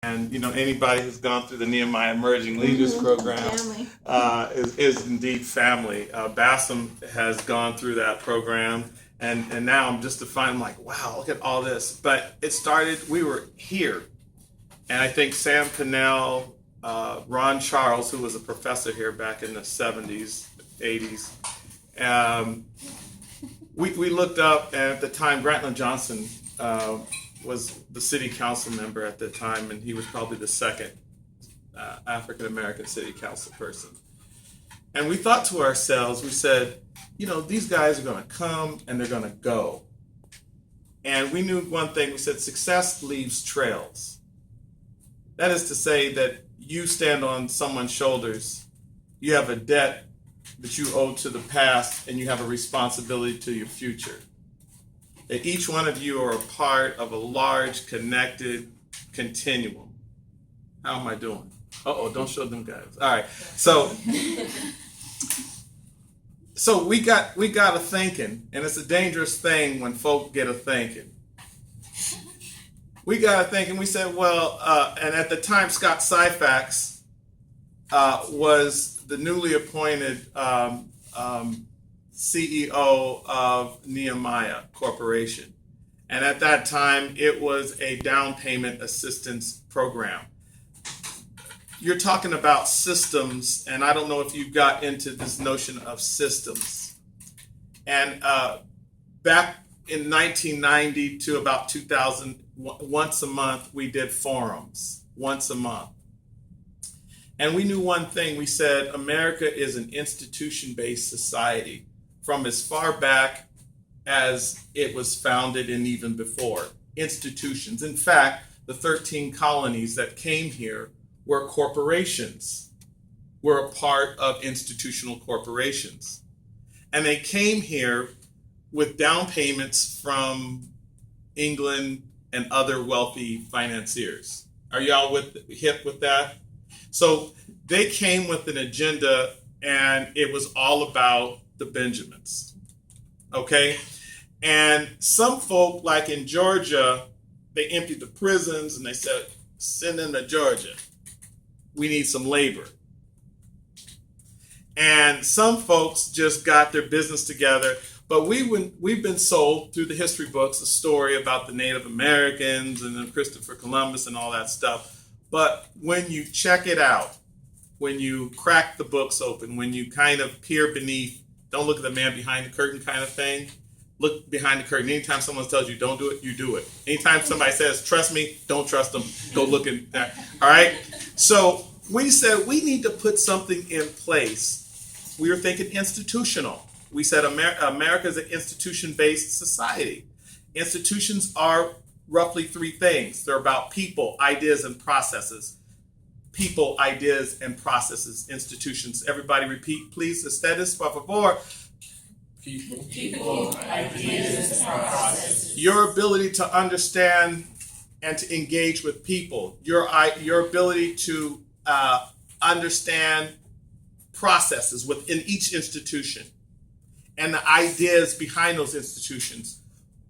And anybody who's gone through the Nehemiah Emerging Leaders Program is indeed family. Bassam has gone through that program, and now I'm just I'm like, wow, look at all this. But it started, we were here, and I think Sam Cannell, Ron Charles, who was a professor here back in the 70s, 80s, we looked up, and at the time, Grantland Johnson was the city council member at the time, and he was probably the second African-American city council person. And we thought to ourselves, we said, these guys are going to come and they're going to go. And we knew one thing, we said, success leaves trails. That is to say that you stand on someone's shoulders, you have a debt that you owe to the past, and you have a responsibility to your future. That each one of you are a part of a large, connected continuum. How am I doing? Uh-oh, don't show them guys. All right, so we got a thinking, and it's a dangerous thing when folk get a thinking. We got a thinking, we said, well, and at the time, Scott Syfax was the newly appointed CEO of Nehemiah Corporation. And at that time, it was a down payment assistance program. You're talking about systems, and I don't know if you got into this notion of systems. And back in 1990 to about 2000, once a month, we did forums, once a month. And we knew one thing. We said America is an institution-based society from as far back as it was founded and even before. Institutions. In fact, the 13 colonies that came here were corporations, were a part of institutional corporations. And they came here with down payments from England and other wealthy financiers. Are y'all hip with that? So they came with an agenda, and it was all about the Benjamins, okay? And some folk, like in Georgia, they emptied the prisons and they said, send them to Georgia. We need some labor. And some folks just got their business together, but we've been sold through the history books a story about the Native Americans and then Christopher Columbus and all that stuff. But when you check it out, when you crack the books open, when you kind of peer beneath, don't look at the man behind the curtain kind of thing. Look behind the curtain. Anytime someone tells you don't do it, you do it. Anytime somebody says, trust me, don't trust them. Go look at that. All right? So we said we need to put something in place. We were thinking institutional. We said America is an institution-based society. Institutions are roughly three things. They're about people, ideas, and processes. People, ideas, and processes, institutions. Everybody repeat, please. Ustedes, por favor. People, ideas, and processes. Your ability to understand and to engage with people. Your ability to understand processes within each institution and the ideas behind those institutions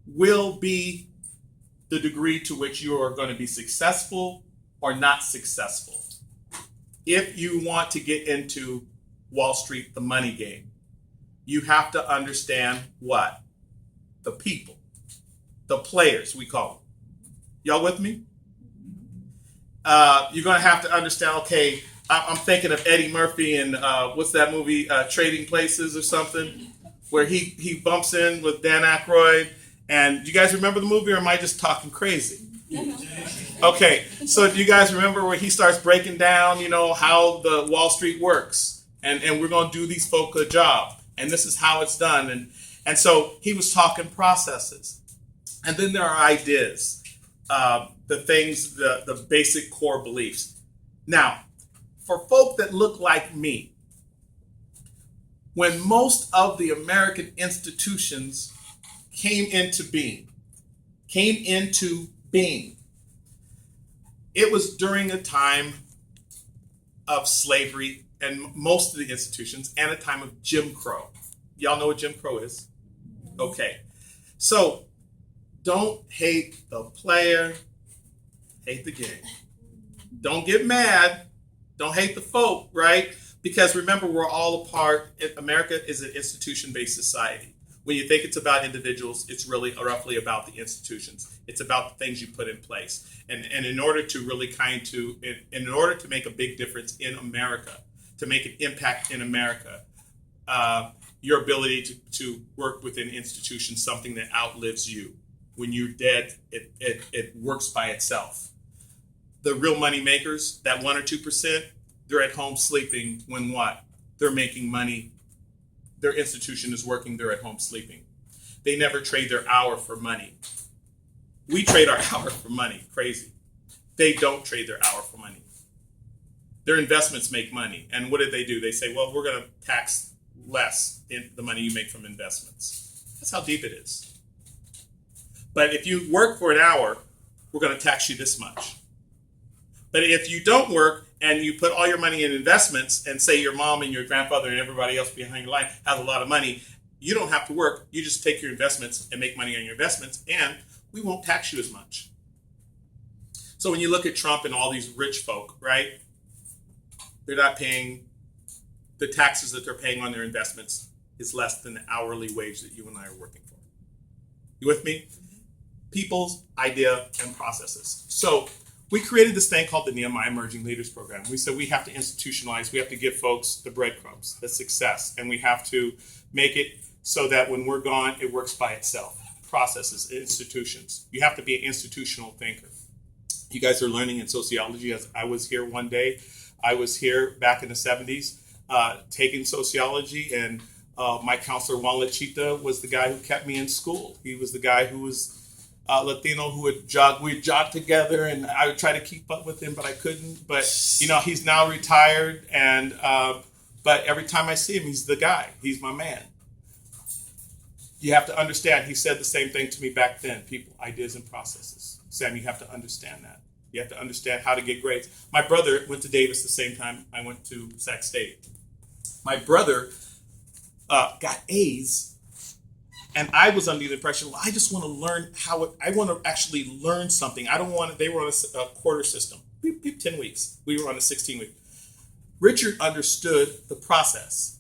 will be the degree to which you are going to be successful or not successful. If you want to get into Wall Street, the money game, you have to understand what? The people, the players, we call them. Y'all with me? You're going to have to understand, okay, I'm thinking of Eddie Murphy and what's that movie, Trading Places or something, where he bumps in with Dan Aykroyd. And do you guys remember the movie, or am I just talking crazy? Okay, so do you guys remember where he starts breaking down, how the Wall Street works? And we're going to do these folk a job. And this is how it's done. And so he was talking processes. And then there are ideas, the things, the basic core beliefs. Now, for folk that look like me, when most of the American institutions came into being, it was during a time of slavery and most of the institutions, and a time of Jim Crow. Y'all know what Jim Crow is? Okay. So don't hate the player, hate the game. Don't get mad. Don't hate the folk, right? Because remember, we're all a part. America is an institution-based society. When you think it's about individuals, it's really roughly about the institutions. It's about the things you put in place. And in order to really in order to make a big difference in America, to make an impact in America, your ability to work within institutions, something that outlives you. When you're dead, it works by itself. The real money makers, that 1 or 2%, they're at home sleeping when what? They're making money. Their institution is working, they're at home sleeping. They never trade their hour for money. We trade our hour for money, crazy. They don't trade their hour for money. Their investments make money. And what do? They say, well, we're going to tax less in the money you make from investments. That's how deep it is. But if you work for an hour, we're going to tax you this much. But if you don't work and you put all your money in investments and say your mom and your grandfather and everybody else behind your line has a lot of money, you don't have to work. You just take your investments and make money on your investments, and we won't tax you as much. So when you look at Trump and all these rich folk, right, they're not paying, the taxes that they're paying on their investments is less than the hourly wage that you and I are working for. You with me? People's idea and processes. So we created this thing called the Nehemiah Emerging Leaders Program. We said we have to institutionalize, we have to give folks the breadcrumbs, the success, and we have to make it so that when we're gone, it works by itself. Processes, institutions. You have to be an institutional thinker. You guys are learning in sociology. As I was here one day, I was here back in the 70s taking sociology, and my counselor, Juan Lechita, was the guy who kept me in school. He was the guy who was Latino who would jog. We'd jog together, and I would try to keep up with him, but I couldn't. But he's now retired, and but every time I see him, he's the guy. He's my man. You have to understand. He said the same thing to me back then. People, ideas, and processes. Sam, you have to understand that. You have to understand how to get grades. My brother went to Davis the same time I went to Sac State. My brother got A's. And I was under the impression, well, I just want to learn I want to actually learn something. I don't want to, they were on a quarter system, 10 weeks. We were on a 16-week. Richard understood the process.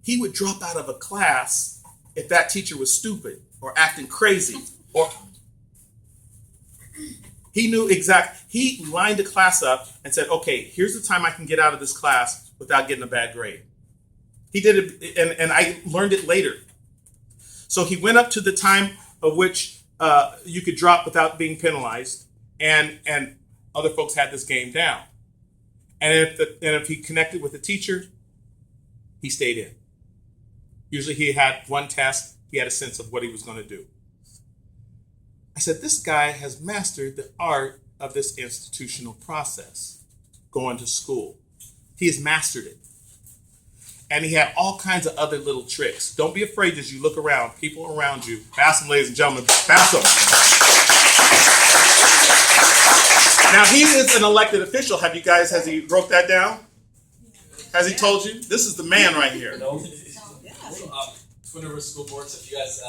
He would drop out of a class if that teacher was stupid or acting crazy, or he knew he lined the class up and said, okay, here's the time I can get out of this class without getting a bad grade. He did it, and I learned it later. So he went up to the time of which you could drop without being penalized, and other folks had this game down. And if he connected with the teacher, he stayed in. Usually he had one test, he had a sense of what he was going to do. I said, this guy has mastered the art of this institutional process, going to school. He has mastered it. And he had all kinds of other little tricks. Don't be afraid as you look around, people around you. Pass them, ladies and gentlemen. Pass them. Now, he is an elected official. Has he wrote that down? Has he told you? This is the man right here. Twin Rivers School Board, so if you guys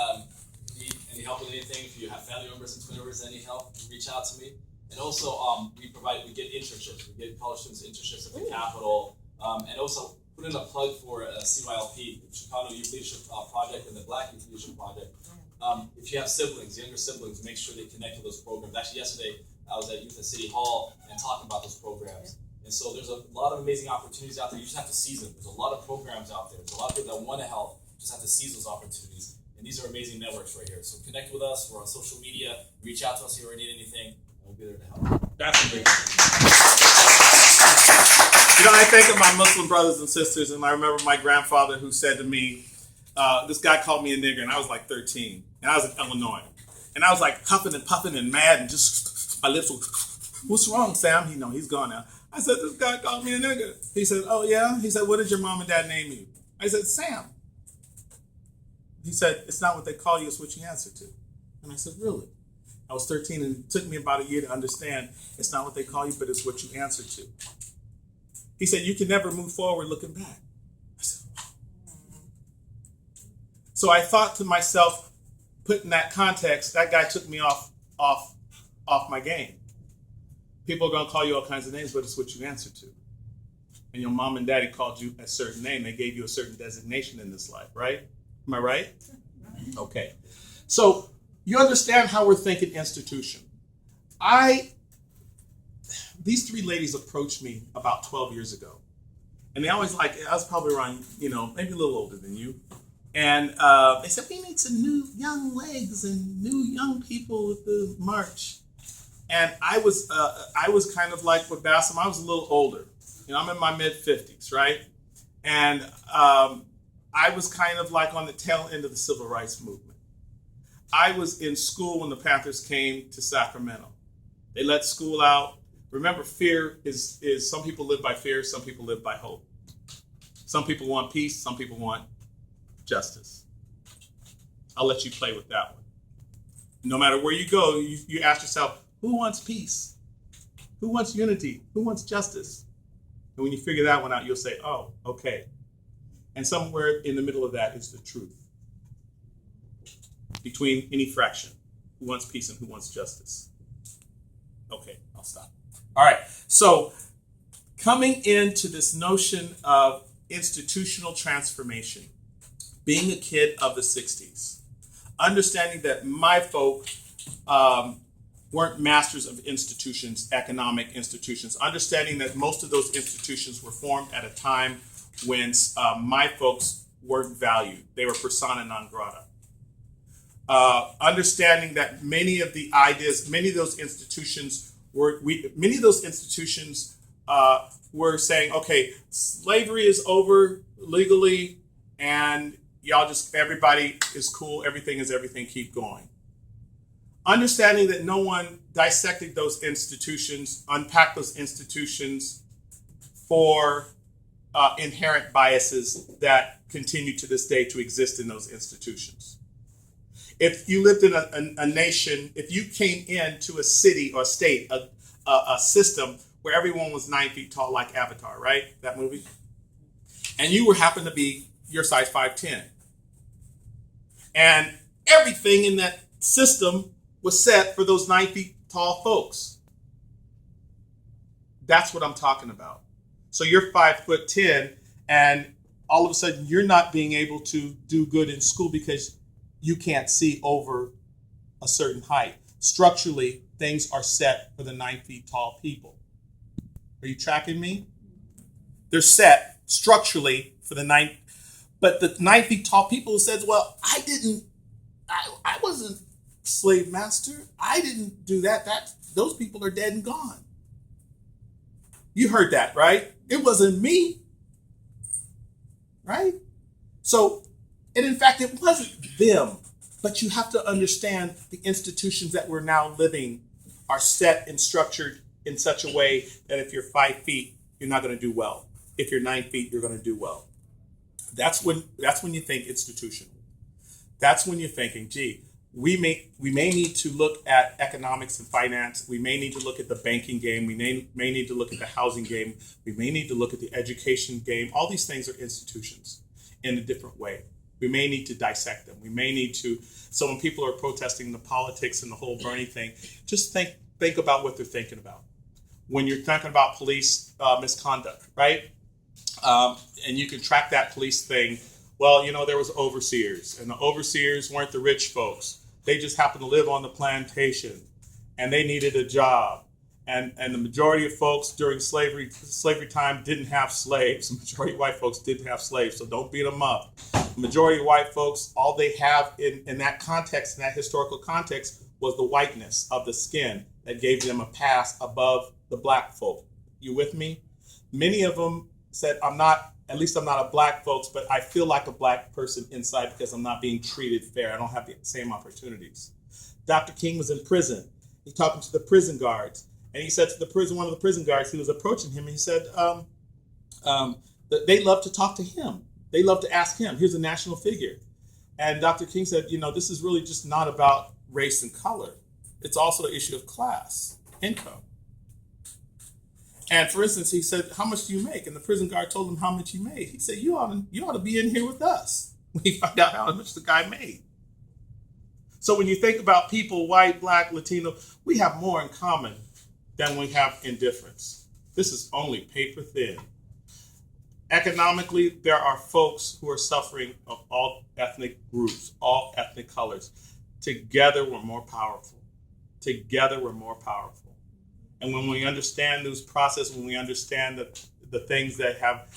need any help with anything, if you have family members in Twin Rivers that need help, reach out to me. And also, we get internships. We get college students internships at the Capitol. And also, put in a plug for CYLP, the Chicano Youth Leadership Project, and the Black Youth Leadership Project. If you have siblings, younger siblings, make sure they connect to those programs. Actually, yesterday, I was at Youth at City Hall and talking about those programs. And so there's a lot of amazing opportunities out there. You just have to seize them. There's a lot of programs out there. There's a lot of people that want to help. Just have to seize those opportunities. And these are amazing networks right here. So connect with us. We're on social media. Reach out to us if you ever need anything. And we'll be there to help. That's amazing. I think of my Muslim brothers and sisters, and I remember my grandfather who said to me, this guy called me a nigger, and I was like 13, and I was in Illinois. And I was like huffing and puffing and mad, and just my lips were, what's wrong, Sam? He's gone now. I said, this guy called me a nigger. He said, oh yeah? He said, what did your mom and dad name you? I said, Sam. He said, it's not what they call you, it's what you answer to. And I said, really? I was 13, and it took me about a year to understand it's not what they call you, but it's what you answer to. He said, you can never move forward looking back. I said, wow. So I thought to myself, put in that context, that guy took me off my game. People are going to call you all kinds of names, but it's what you answer to. And your mom and daddy called you a certain name. They gave you a certain designation in this life, right? Am I right? Okay. So you understand how we're thinking institution. These three ladies approached me about 12 years ago. And they always I was probably around, maybe a little older than you. And they said, we need some new young legs and new young people with the march. And I was kind of like with Bassam, I was a little older. I'm in my mid-50s, right? And I was kind of like on the tail end of the civil rights movement. I was in school when the Panthers came to Sacramento. They let school out. Remember, fear is some people live by fear, some people live by hope. Some people want peace, some people want justice. I'll let you play with that one. No matter where you go, you ask yourself, who wants peace? Who wants unity? Who wants justice? And when you figure that one out, you'll say, oh, okay. And somewhere in the middle of that is the truth. Between any fraction, who wants peace and who wants justice. Okay, I'll stop. All right, so coming into this notion of institutional transformation, being a kid of the 60s, understanding that my folk weren't masters of institutions, economic institutions, understanding that most of those institutions were formed at a time when my folks weren't valued. They were persona non grata. Understanding that many of the ideas, many of those institutions were saying, okay, slavery is over legally, and everybody is cool, everything is everything, keep going. Understanding that no one dissected those institutions, unpacked those institutions for inherent biases that continue to this day to exist in those institutions. If you lived in a nation, if you came into a city or state, a system where everyone was 9 feet tall like Avatar, right? That movie? And you happened to be your size 5'10". And everything in that system was set for those 9 feet tall folks. That's what I'm talking about. So you're 5'10", and all of a sudden you're not being able to do good in school because you can't see over a certain height. Structurally, things are set for the 9 feet tall people. Are you tracking me? They're set structurally for the 9, but the 9 feet tall people says, well, I wasn't slave master. I didn't do that. Those people are dead and gone. You heard that, right? It wasn't me, right? So, and in fact, it wasn't them, but you have to understand the institutions that we're now living are set and structured in such a way that if you're 5 feet, you're not going to do well. If you're 9 feet, you're going to do well. That's when you think institutional. That's when you're thinking, gee, we may need to look at economics and finance. We may need to look at the banking game. We may need to look at the housing game. We may need to look at the education game. All these things are institutions in a different way. We may need to dissect them. We may need to, so when people are protesting the politics and the whole Bernie thing, just think about what they're thinking about. When you're thinking about police misconduct, right? And you can track that police thing. Well, there was overseers, and the overseers weren't the rich folks. They just happened to live on the plantation, and they needed a job. And the majority of folks during slavery time didn't have slaves. The majority of white folks didn't have slaves, so don't beat them up. The majority of white folks, all they have in that context, in that historical context, was the whiteness of the skin that gave them a pass above the black folk. You with me? Many of them said, I'm not a black folks, but I feel like a black person inside because I'm not being treated fair. I don't have the same opportunities. Dr. King was in prison. He's talking to the prison guards. And he said to one of the prison guards who was approaching him, he said that they love to talk to him. They love to ask him. Here's a national figure. And Dr. King said, this is really just not about race and color. It's also an issue of class, income. And for instance, he said, how much do you make? And the prison guard told him how much he made. He said, you ought to be in here with us. We find out how much the guy made. So when you think about people, white, black, Latino, we have more in common then we have indifference. This is only paper thin. Economically, there are folks who are suffering of all ethnic groups, all ethnic colors. Together, we're more powerful. Together, we're more powerful. And when we understand those processes, when we understand the things that have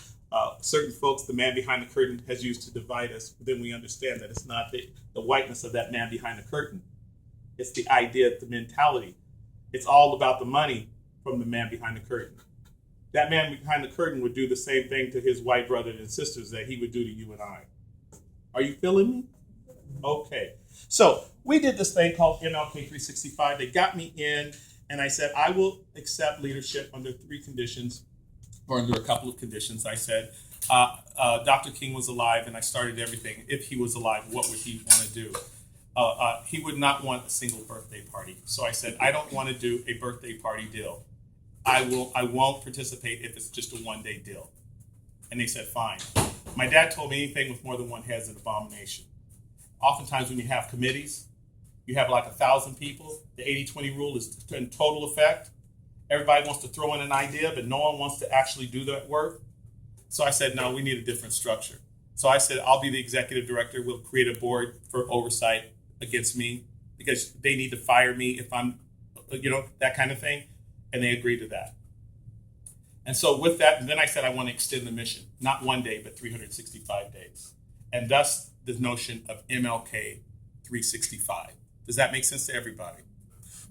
certain folks, the man behind the curtain has used to divide us, then we understand that it's not the whiteness of that man behind the curtain. It's the idea, the mentality. It's all about the money from the man behind the curtain. That man behind the curtain would do the same thing to his white brothers and sisters that he would do to you and I. Are you feeling me? Okay. So we did this thing called MLK365. They got me in, and I said, I will accept leadership under 3 conditions, or under a couple of conditions. I said, Dr. King was alive, and I started everything. If he was alive, what would he want to do? He would not want a single birthday party. So I said, I don't want to do a birthday party deal. I won't participate if it's just a one-day deal. And they said, fine. My dad told me anything with more than one head is an abomination. Oftentimes when you have committees, you have like 1,000 people. The 80-20 rule is in total effect. Everybody wants to throw in an idea, but no one wants to actually do that work. So I said, no, we need a different structure. So I said, I'll be the executive director. We'll create a board for oversight against me because they need to fire me if I'm, that kind of thing. And they agreed to that. And so with that, and then I said I want to extend the mission, not one day, but 365 days. And thus the notion of MLK 365. Does that make sense to everybody?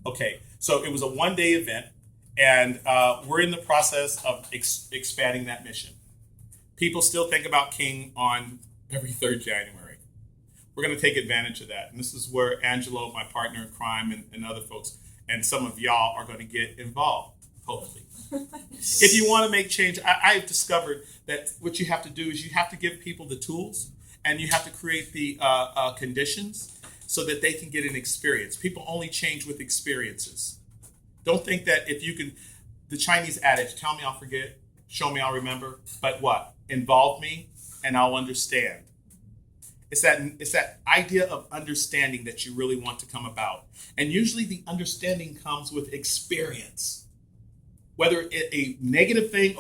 Okay, so it was a one-day event, and we're in the process of expanding that mission. People still think about King on every 3rd January. We're going to take advantage of that. And this is where Angelo, my partner in crime, and other folks, and some of y'all are going to get involved, hopefully. If you want to make change, I've discovered that what you have to do is you have to give people the tools and you have to create the conditions so that they can get an experience. People only change with experiences. Don't think that if you can, the Chinese adage, tell me I'll forget, show me I'll remember, but what? Involve me and I'll understand. It's that idea of understanding that you really want to come about. And usually the understanding comes with experience, whether it's a negative thing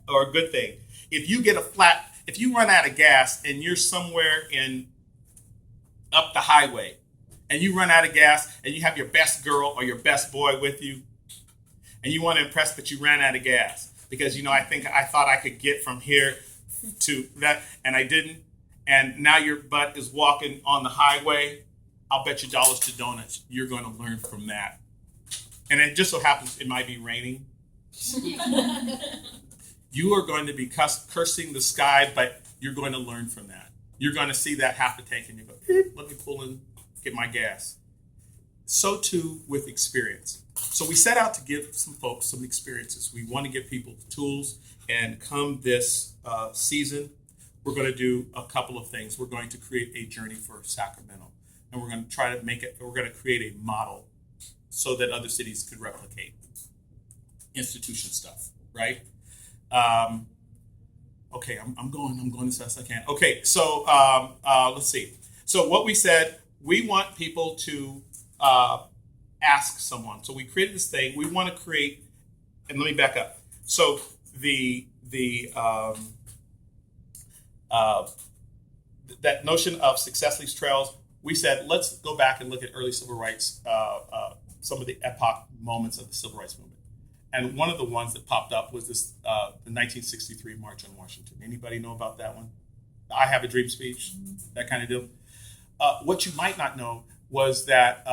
or a good thing. If you run out of gas and you're somewhere up the highway and you run out of gas and you have your best girl or your best boy with you and you want to impress, but you ran out of gas because, I thought I could get from here to that and I didn't. And now your butt is walking on the highway, I'll bet you dollars to donuts you're going to learn from that. And it just so happens it might be raining. You are going to be cursing the sky, but you're going to learn from that. You're going to see that half a tank and you go, let me pull in, get my gas. So too with experience. So we set out to give some folks some experiences. We want to give people the tools, and come this season, we're going to do a couple of things. We're going to create a journey for Sacramento, and we're going to try to we're going to create a model so that other cities could replicate institution stuff, right? Okay, I'm going as fast as I can. Okay, so let's see. So what we said, we want people to ask someone. So we created this thing. We want to create, and let me back up. So that notion of success leaves trails, we said, let's go back and look at early civil rights, some of the epoch moments of the civil rights movement. And one of the ones that popped up was this, the 1963 March on Washington. Anybody know about that one? I Have a Dream speech, that kind of deal. What you might not know was that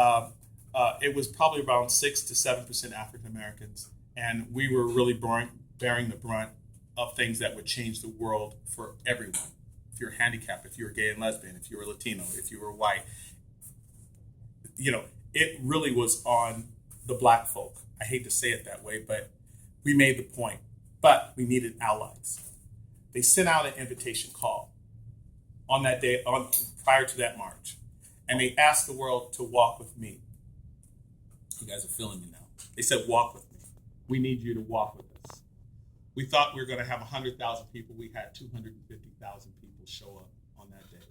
it was probably around 6 to 7% African Americans. And we were really bearing the brunt of things that would change the world for everyone. If you're handicapped, if you're gay and lesbian, if you were Latino, if you were white, it really was on the black folk. I hate to say it that way, but we made the point. But we needed allies. They sent out an invitation call on that day, prior to that march, and they asked the world to walk with me. You guys are feeling me now. They said, walk with me. We need you to walk with us. We thought we were going to have 100,000 people. We had 250,000 people show up on that day.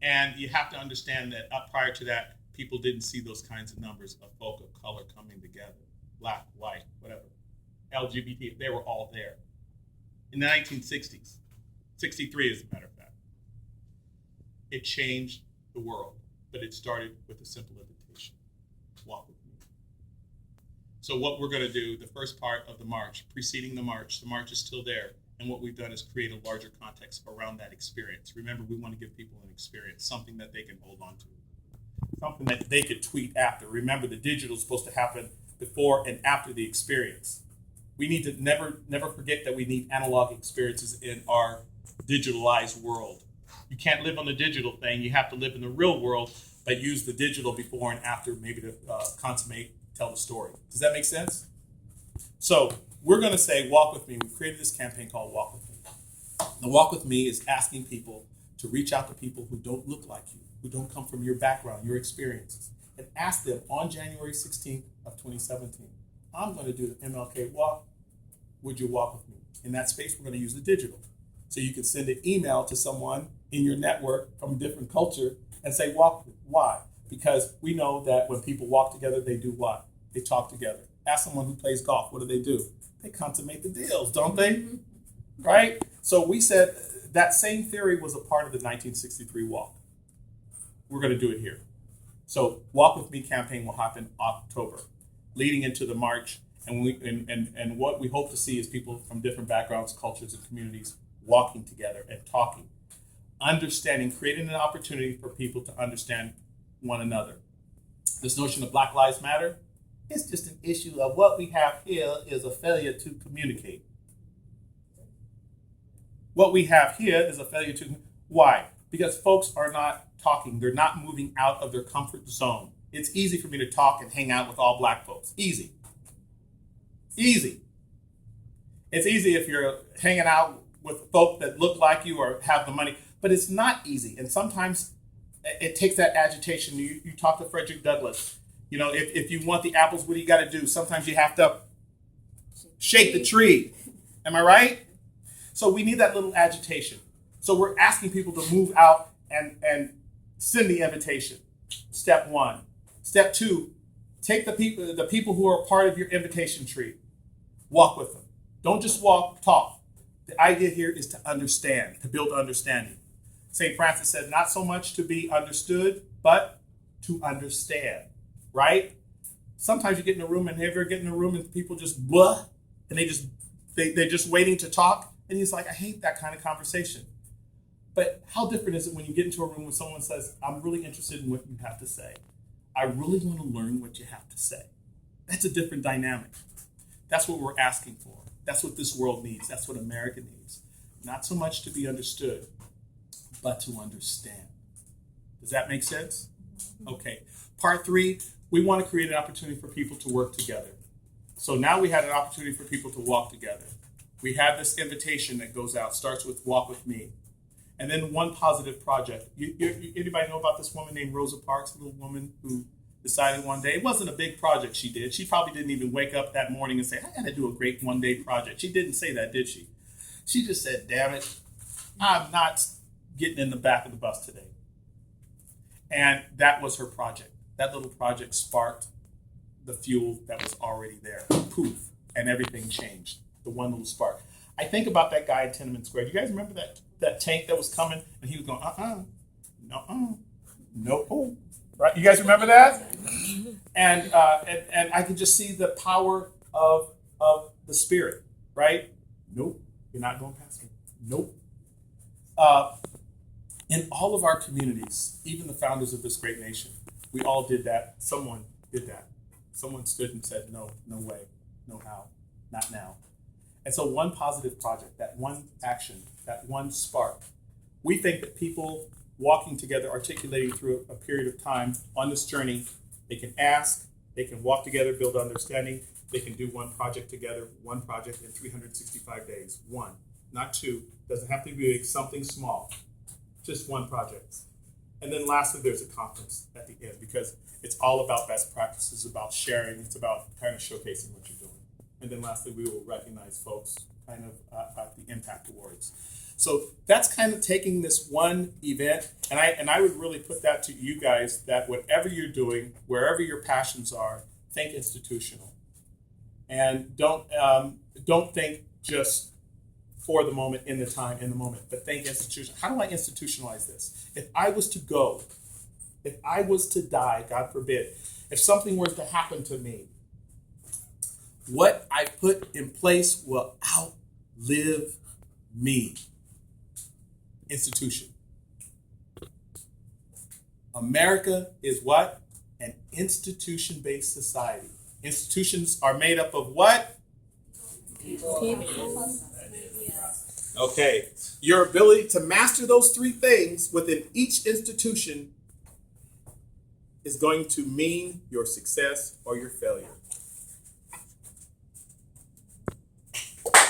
And you have to understand that prior to that, people didn't see those kinds of numbers of folk of color coming together black, white, whatever, LGBT, they were all there. In the 1960s, 63 as a matter of fact, it changed the world, but it started with a simple invitation: walk with me. So what we're going to do, the first part of the march, preceding the march is still there. And what we've done is create a larger context around that experience. Remember, we want to give people an experience, something that they can hold on to, something that they could tweet after. Remember, the digital is supposed to happen before and after the experience. We need to never forget that we need analog experiences in our digitalized world. You can't live on the digital thing. You have to live in the real world, but use the digital before and after, maybe to tell the story. Does that make sense? So we're going to say, walk with me. We created this campaign called Walk With Me. The Walk With Me is asking people to reach out to people who don't look like you, who don't come from your background, your experiences, and ask them on January 16th of 2017, I'm going to do the MLK walk. Would you walk with me? In that space, we're going to use the digital. So you can send an email to someone in your network from a different culture and say, walk with me. Why? Because we know that when people walk together, they do what? They talk together. Ask someone who plays golf, what do? They consummate the deals, don't they? Right? So we said that same theory was a part of the 1963 walk. We're going to do it here. So Walk With Me campaign will happen October, leading into the march. And what we hope to see is people from different backgrounds, cultures, and communities walking together and talking, understanding, creating an opportunity for people to understand one another. This notion of Black Lives Matter, it's just an issue of what we have here is a failure to communicate. What we have here is a failure to, why? Because folks are not talking. They're not moving out of their comfort zone. It's easy for me to talk and hang out with all black folks. Easy. Easy. It's easy if you're hanging out with folk that look like you or have the money, but it's not easy. And sometimes it takes that agitation. You talk to Frederick Douglass. You know, if you want the apples, what do you got to do? Sometimes you have to shake the tree. Am I right? So we need that little agitation. So we're asking people to move out and send the invitation. Step one. Step two, take the people who are part of your invitation tree. Walk with them. Don't just walk, talk. The idea here is to understand, to build understanding. St. Francis said, not so much to be understood, but to understand, right? Sometimes you get in a room and ever get in a room and people just blah, and they're just waiting to talk. And he's like, I hate that kind of conversation. But how different is it when you get into a room where someone says, I'm really interested in what you have to say. I really want to learn what you have to say. That's a different dynamic. That's what we're asking for. That's what this world needs. That's what America needs. Not so much to be understood, but to understand. Does that make sense? Okay. Part three, we want to create an opportunity for people to work together. So now we had an opportunity for people to walk together. We have this invitation that goes out, starts with Walk With Me. And then one positive project. Anybody know about this woman named Rosa Parks, a little woman who decided one day, it wasn't a big project she did. She probably didn't even wake up that morning and say, I got to do a great one-day project. She didn't say that, did she? She just said, damn it, I'm not getting in the back of the bus today. And that was her project. That little project sparked the fuel that was already there. Poof, and everything changed. The one little spark. I think about that guy in Tenement Square. Do you guys remember that tank that was coming and he was going, no. Right? You guys remember that? And I could just see the power of the Spirit, right? Nope, you're not going past me. Nope. In all of our communities, even the founders of this great nation, we all did that. Someone did that. Someone stood and said, no way, no how, not now. And so one positive project, that one action, that one spark, we think that people walking together, articulating through a period of time on this journey, they can ask, they can walk together, build understanding, they can do one project together, one project in 365 days, one, not two, doesn't have to be something small, just one project. And then lastly, there's a conference at the end because it's all about best practices, about sharing, it's about kind of showcasing what you're doing. And then lastly, we will recognize folks kind of at the Impact Awards. So that's kind of taking this one event, and I would really put that to you guys that whatever you're doing, wherever your passions are, think institutional. And don't think just for the moment, in the moment, but think institution. How do I institutionalize this? If I was to go, if I was to die, God forbid, if something were to happen to me, what I put in place will outlive me. Institution. America is what? An institution-based society. Institutions are made up of what? Okay. Your ability to master those three things within each institution is going to mean your success or your failure.